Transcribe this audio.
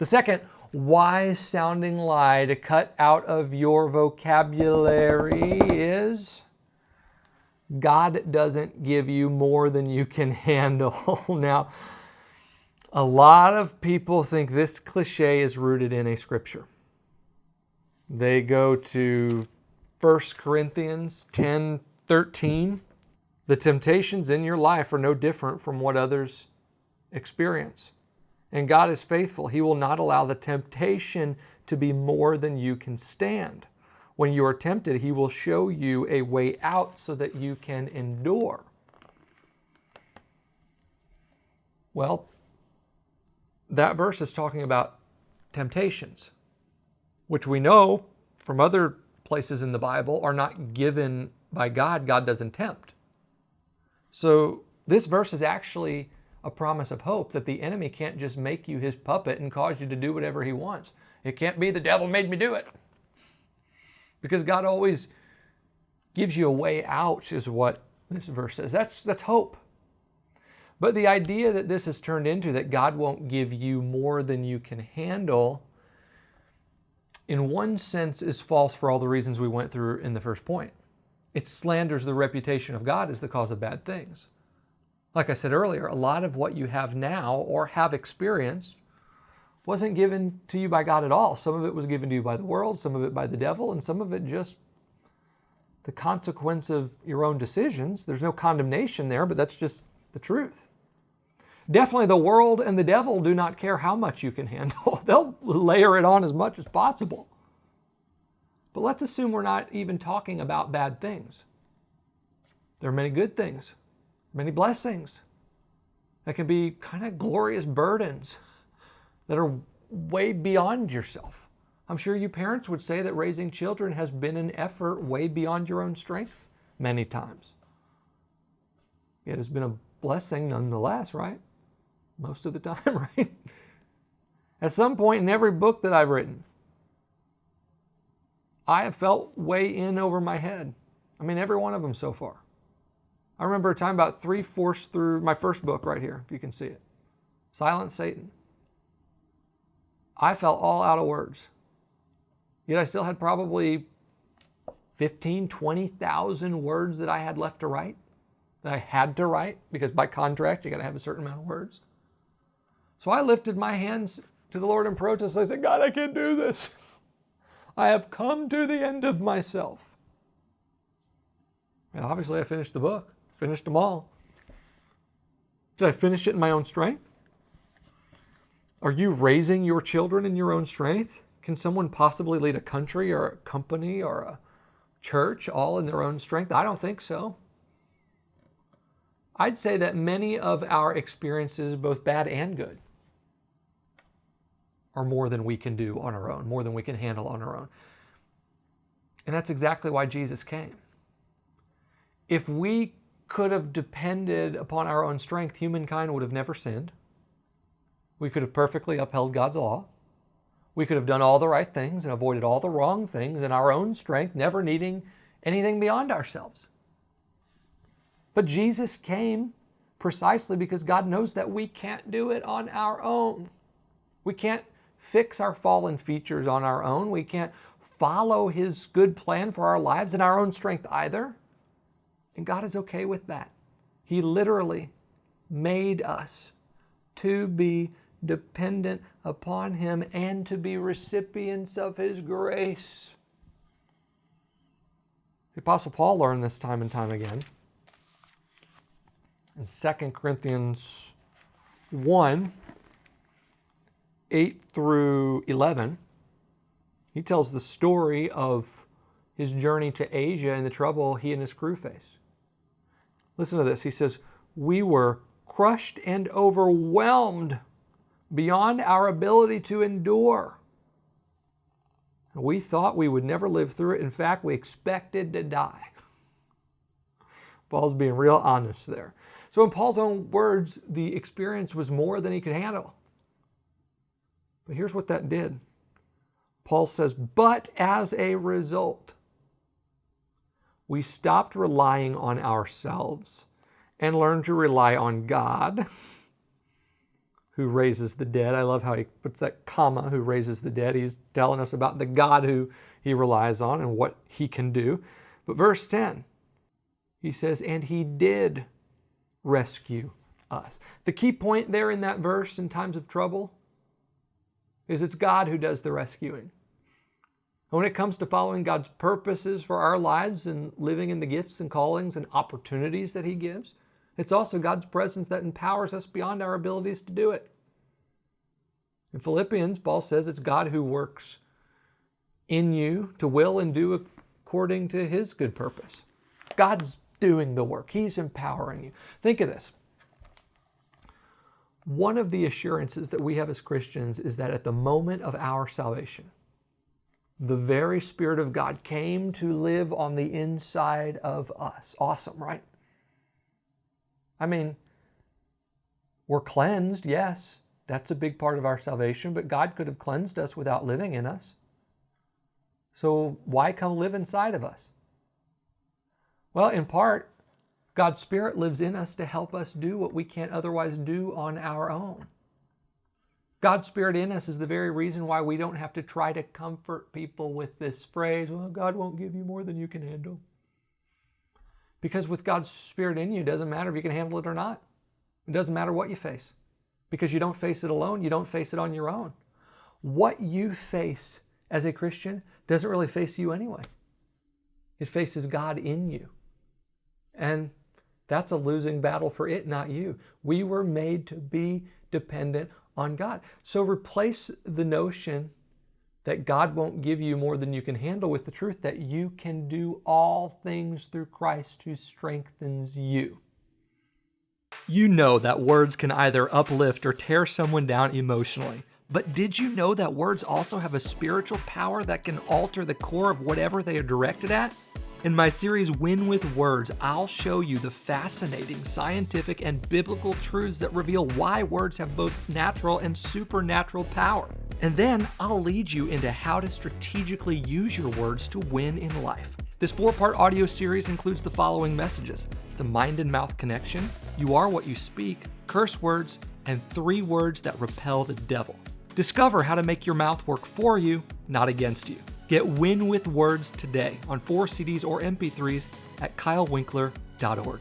The second wise-sounding lie to cut out of your vocabulary is God doesn't give you more than you can handle. Now, a lot of people think this cliche is rooted in a scripture. They go to 1 Corinthians 10:13. The temptations in your life are no different from what others experience. And God is faithful. He will not allow the temptation to be more than you can stand. When you are tempted, He will show you a way out so that you can endure. Well, that verse is talking about temptations, which we know from other places in the Bible are not given by God. God doesn't tempt. So this verse is actually a promise of hope that the enemy can't just make you his puppet and cause you to do whatever he wants. It can't be the devil made me do it. Because God always gives you a way out is what this verse says. That's hope. But the idea that this has turned into that God won't give you more than you can handle, in one sense is false for all the reasons we went through in the first point. It slanders the reputation of God as the cause of bad things. Like I said earlier, a lot of what you have now or have experienced wasn't given to you by God at all. Some of it was given to you by the world, some of it by the devil, and some of it just the consequence of your own decisions. There's no condemnation there, but that's just the truth. Definitely the world and the devil do not care how much you can handle. They'll layer it on as much as possible. But let's assume we're not even talking about bad things. There are many good things, many blessings that can be kind of glorious burdens that are way beyond yourself. I'm sure you parents would say that raising children has been an effort way beyond your own strength many times. Yet it's been a blessing nonetheless, right? Most of the time, right? At some point in every book that I've written, I have felt way in over my head. I mean, every one of them so far. I remember a time about 3/4 through my first book right here, if you can see it. Silent Satan. I felt all out of words. Yet I still had probably 15,000, 20,000 words that I had left to write, that I had to write, because by contract, you got to have a certain amount of words. So I lifted my hands to the Lord in protest. I said, God, I can't do this. I have come to the end of myself. And obviously I finished the book, finished them all. Did I finish it in my own strength? Are you raising your children in your own strength? Can someone possibly lead a country or a company or a church all in their own strength? I don't think so. I'd say that many of our experiences, both bad and good, are more than we can do on our own, more than we can handle on our own. And that's exactly why Jesus came. If we could have depended upon our own strength, humankind would have never sinned. We could have perfectly upheld God's law. We could have done all the right things and avoided all the wrong things in our own strength, never needing anything beyond ourselves. But Jesus came precisely because God knows that we can't do it on our own. We can't fix our fallen features on our own. We can't follow His good plan for our lives in our own strength either. And God is okay with that. He literally made us to be dependent upon Him and to be recipients of His grace. The Apostle Paul learned this time and time again. In 2 Corinthians 1, 8 through 11, he tells the story of his journey to Asia and the trouble he and his crew faced. Listen to this. He says, we were crushed and overwhelmed beyond our ability to endure. We thought we would never live through it. In fact, we expected to die. Paul's being real honest there. So in Paul's own words, the experience was more than he could handle. But here's what that did. Paul says, but as a result, we stopped relying on ourselves and learned to rely on God, who raises the dead. I love how he puts that comma, who raises the dead. He's telling us about the God who he relies on and what he can do. But verse 10, he says, and he did rescue us. The key point there in that verse in times of trouble is it's God who does the rescuing. And when it comes to following God's purposes for our lives and living in the gifts and callings and opportunities that he gives, it's also God's presence that empowers us beyond our abilities to do it. In Philippians, Paul says it's God who works in you to will and do according to his good purpose. God's doing the work. He's empowering you. Think of this. One of the assurances that we have as Christians is that at the moment of our salvation, the very Spirit of God came to live on the inside of us. Awesome, right? I mean, we're cleansed, yes. That's a big part of our salvation, but God could have cleansed us without living in us. So why come live inside of us? Well, in part, God's Spirit lives in us to help us do what we can't otherwise do on our own. God's Spirit in us is the very reason why we don't have to try to comfort people with this phrase, well, God won't give you more than you can handle. Because with God's Spirit in you, it doesn't matter if you can handle it or not. It doesn't matter what you face. Because you don't face it alone, you don't face it on your own. What you face as a Christian doesn't really face you anyway. It faces God in you. And that's a losing battle for it, not you. We were made to be dependent on God. So replace the notion that God won't give you more than you can handle with the truth that you can do all things through Christ who strengthens you. You know that words can either uplift or tear someone down emotionally. But did you know that words also have a spiritual power that can alter the core of whatever they are directed at? In my series, Win with Words, I'll show you the fascinating scientific and biblical truths that reveal why words have both natural and supernatural power. And then I'll lead you into how to strategically use your words to win in life. This 4-part audio series includes the following messages: the mind and mouth connection, you are what you speak, curse words, and 3 words that repel the devil. Discover how to make your mouth work for you, not against you. Get Win with Words today on 4 CDs or MP3s at kylewinkler.org.